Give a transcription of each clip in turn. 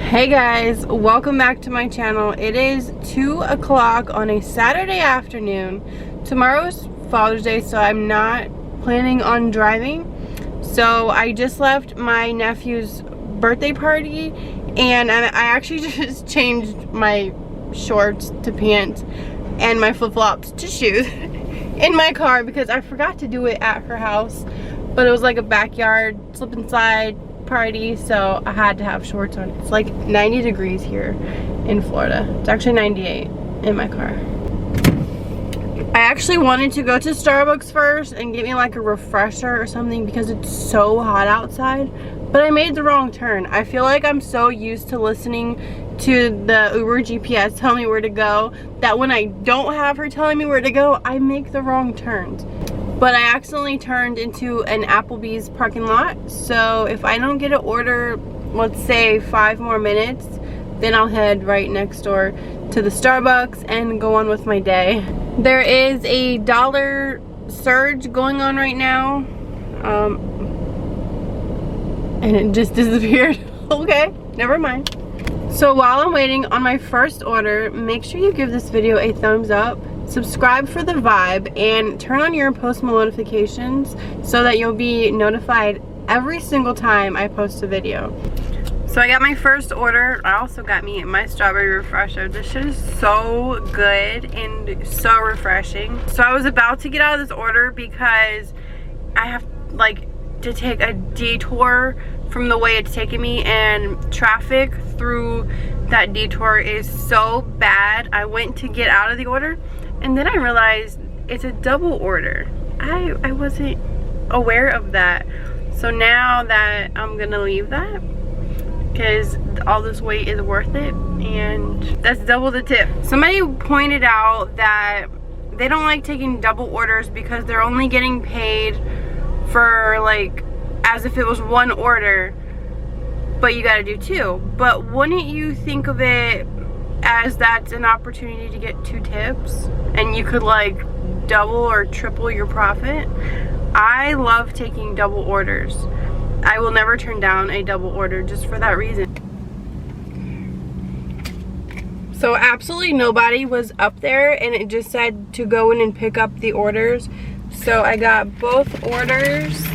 Hey guys, welcome back to my channel. It is 2 o'clock on a Saturday afternoon. Tomorrow's Father's Day, so I'm not planning on driving. So I just left my nephew's birthday party and I actually just changed my shorts to pants and my flip-flops to shoes in my car because I forgot to do it at her house. But it was like a backyard slip and slide party, so I had to have shorts on. It's like 90 degrees here in Florida. It's actually 98 in my car. I actually wanted to go to Starbucks first and get me like a refresher or something because it's so hot outside, but I made the wrong turn. I feel like I'm so used to listening to the Uber GPS tell me where to go that when I don't have her telling me where to go, I make the wrong turns. But I accidentally turned into an Applebee's parking lot. So if I don't get an order, let's say 5 more minutes, then I'll head right next door to the Starbucks and go on with my day. There is a dollar surge going on right now. And it just disappeared. Okay, never mind. So while I'm waiting on my first order, make sure you give this video a thumbs up. Subscribe for the vibe and turn on your post notifications so that you'll be notified every single time I post a video. So I got my first order. I also got me my strawberry refresher. This shit is so good and so refreshing. So I was about to get out of this order because I have like to take a detour from the way it's taking me, and traffic through that detour is so bad. I went to get out of the order and then I realized it's a double order. I wasn't aware of that. So now that I'm gonna leave that because all this wait is worth it, and that's double the tip. Somebody pointed out that they don't like taking double orders because they're only getting paid for like as if it was one order, but you gotta do 2. But wouldn't you think of it as that's an opportunity to get 2 tips and you could like double or triple your profit? I love taking double orders. I will never turn down a double order just for that reason. So absolutely nobody was up there and it just said to go in and pick up the orders. So I got both orders.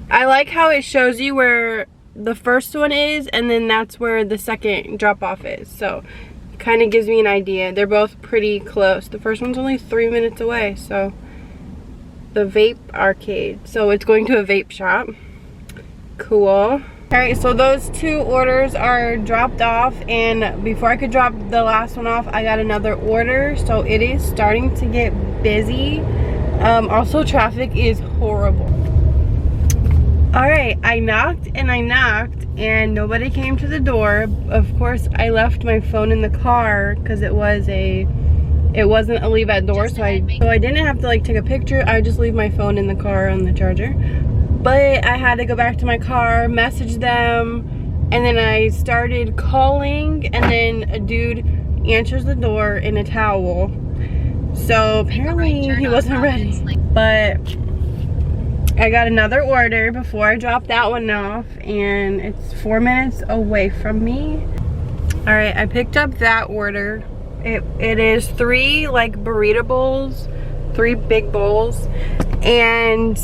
I like how it shows you where the first one is and then that's where the second drop off is. So it kind of gives me an idea. They're both pretty close. The first one's only 3 minutes away. So the vape arcade. So it's going to a vape shop. Cool. Alright, so those 2 orders are dropped off, and before I could drop the last one off, I got another order. So it is starting to get busy. Also, traffic is horrible. Alright, I knocked and nobody came to the door. Of course, I left my phone in the car because it wasn't a leave at door, so I didn't have to like take a picture. I would just leave my phone in the car on the charger. But I had to go back to my car, message them, and then I started calling, and then a dude answers the door in a towel. So apparently he wasn't ready. But I got another order before I dropped that one off, and it's 4 minutes away from me. All right, I picked up that order. It is 3 like burrito bowls, 3 big bowls, and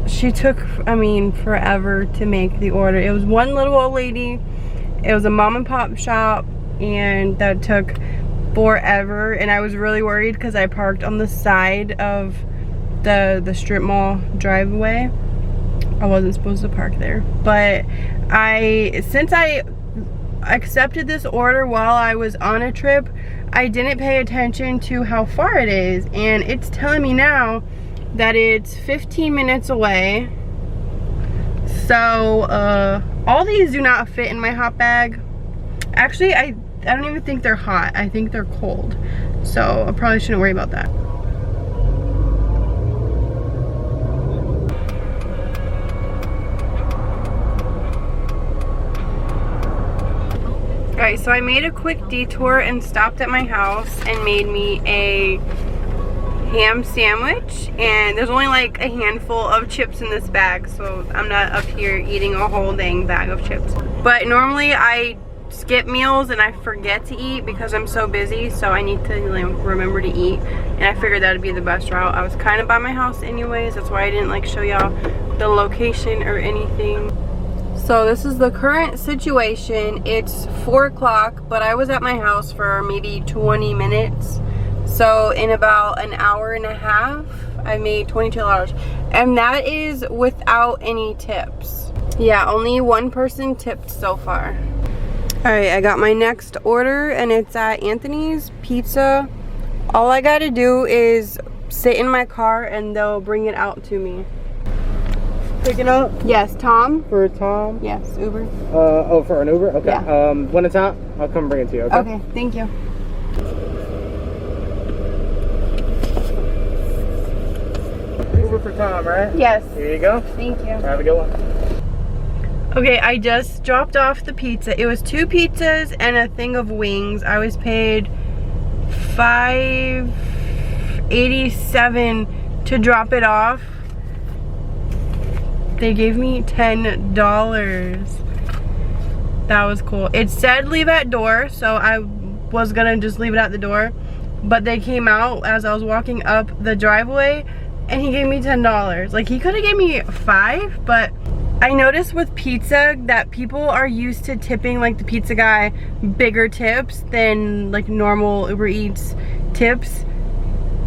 she took, I mean, forever to make the order. It was one little old lady. It was a mom and pop shop, and that took forever, and I was really worried because I parked on the side of the strip mall driveway. I wasn't supposed to park there, but since I accepted this order while I was on a trip, I didn't pay attention to how far it is, and it's telling me now that it's 15 minutes away. So all these do not fit in my hot bag. Actually, I don't even think they're hot. I think they're cold, so I probably shouldn't worry about that. Alright, so I made a quick detour and stopped at my house and made me a ham sandwich, and there's only like a handful of chips in this bag, so I'm not up here eating a whole dang bag of chips. But normally I skip meals and I forget to eat because I'm so busy, so I need to remember to eat, and I figured that would be the best route. I was kind of by my house anyways, that's why I didn't like show y'all the location or anything. So this is the current situation. It's 4 o'clock, but I was at my house for maybe 20 minutes. So in about an hour and a half, I made $22. And that is without any tips. Yeah, only one person tipped so far. Alright, I got my next order and it's at Anthony's Pizza. All I gotta do is sit in my car and they'll bring it out to me. Picking up? Yes, Tom. For Tom? Yes, Uber. Oh, for an Uber? Okay. Yeah. When it's out, I'll come bring it to you, okay? Okay, thank you. Uber for Tom, right? Yes. Here you go. Thank you. Have a good one. Okay, I just dropped off the pizza. It was 2 pizzas and a thing of wings. I was paid $5.87 to drop it off. They gave me $10. That was cool. It said leave at door, so I was gonna just leave it at the door, but they came out as I was walking up the driveway and he gave me $10. Like, he could have gave me $5, but I noticed with pizza that people are used to tipping, like the pizza guy, bigger tips than like normal Uber Eats tips.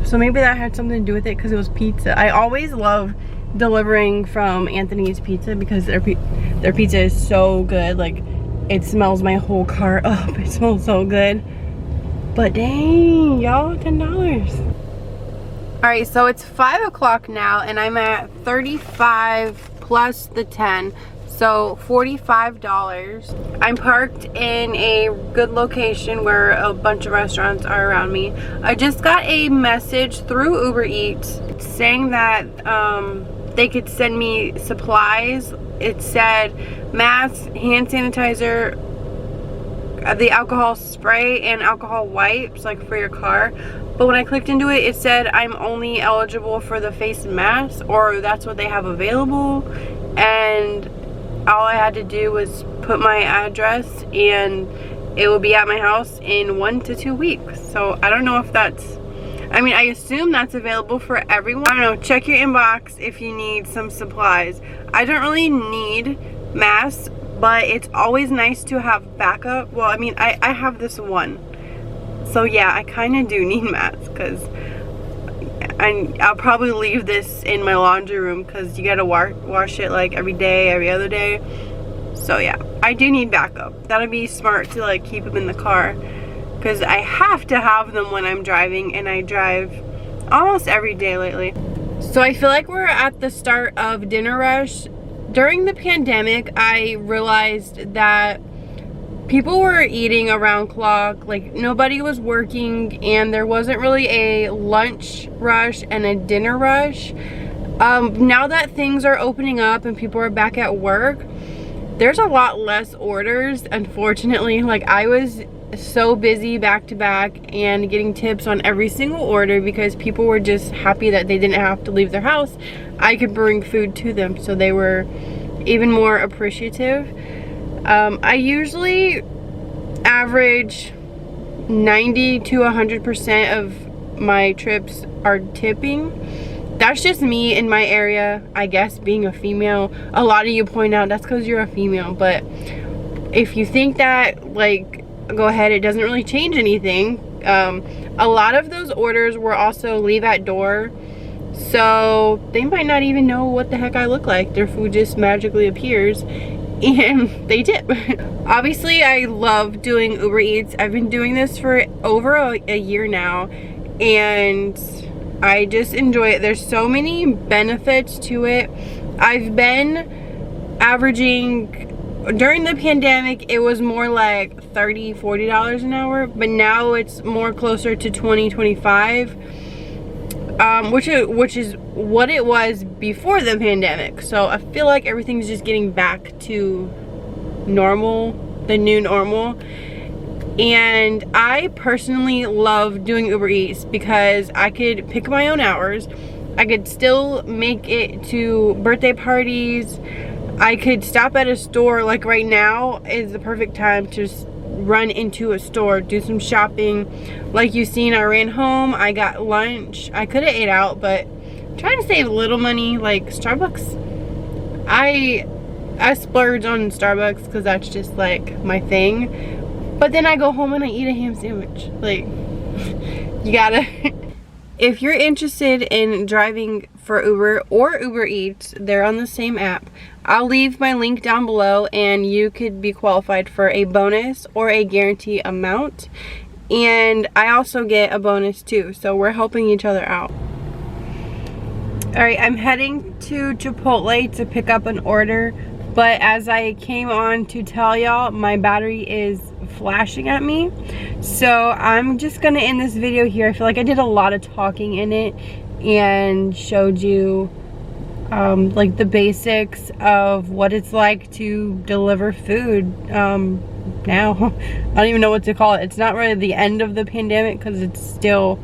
So maybe that had something to do with it because it was pizza. I always love delivering from Anthony's Pizza because their pizza is so good. Like, it smells my whole car up. It smells so good. But dang, y'all, $10. Alright, so it's 5 o'clock now and I'm at 35 plus the 10, so $45. I'm parked in a good location where a bunch of restaurants are around me. I just got a message through Uber Eats saying that they could send me supplies. It said masks, hand sanitizer, the alcohol spray, and alcohol wipes, like for your car. But when I clicked into it, it said I'm only eligible for the face mask, or that's what they have available. And all I had to do was put my address and it will be at my house in 1 to 2 weeks. So I don't know if that's, I mean, I assume that's available for everyone. I don't know, check your inbox if you need some supplies. I don't really need masks, but it's always nice to have backup. Well, I mean, I have this one. So yeah, I kind of do need masks because I'll probably leave this in my laundry room because you gotta wash it like every day, every other day. So yeah, I do need backup. That'd be smart to like keep them in the car because I have to have them when I'm driving, and I drive almost every day lately. So I feel like we're at the start of dinner rush. During the pandemic, I realized that people were eating around clock, like nobody was working, and there wasn't really a lunch rush and a dinner rush. Now that things are opening up and people are back at work, there's a lot less orders, unfortunately. Like, I was so busy back to back and getting tips on every single order because people were just happy that they didn't have to leave their house. I could bring food to them, so they were even more appreciative. I usually average 90 to 100% of my trips are tipping. That's just me in my area, I guess, being a female. A lot of you point out that's because you're a female, but if you think that, like, go ahead, it doesn't really change anything. A lot of those orders were also leave at door, so they might not even know what the heck I look like. Their food just magically appears and they tip. Obviously, I love doing Uber Eats. I've been doing this for over a year now, and I just enjoy it. There's so many benefits to it. I've been averaging, during the pandemic, it was more like $30, $40 an hour, but now it's more closer to $20, $25, which is what it was before the pandemic. So I feel like everything's just getting back to normal, the new normal. And I personally love doing Uber Eats because I could pick my own hours. I could still make it to birthday parties. I could stop at a store. Like right now is the perfect time to just run into a store, do some shopping. Like you've seen, I ran home, I got lunch. I could have ate out, but I'm trying to save a little money. Like Starbucks, I splurge on Starbucks because that's just like my thing. But then I go home and I eat a ham sandwich. Like, you gotta. If you're interested in driving for Uber or Uber Eats, they're on the same app. I'll leave my link down below and you could be qualified for a bonus or a guarantee amount. And I also get a bonus too, so we're helping each other out. Alright, I'm heading to Chipotle to pick up an order, but as I came on to tell y'all, my battery is flashing at me. So I'm just gonna end this video here. I feel like I did a lot of talking in it and showed you like the basics of what it's like to deliver food now. I don't even know what to call it. It's not really the end of the pandemic because it's still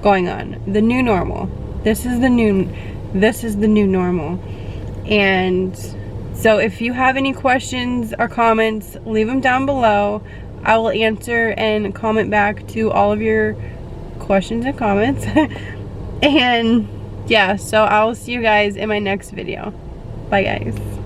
going on. The new normal. This is the new normal. And so if you have any questions or comments, leave them down below. I will answer and comment back to all of your questions and comments. And yeah, so I will see you guys in my next video. Bye guys.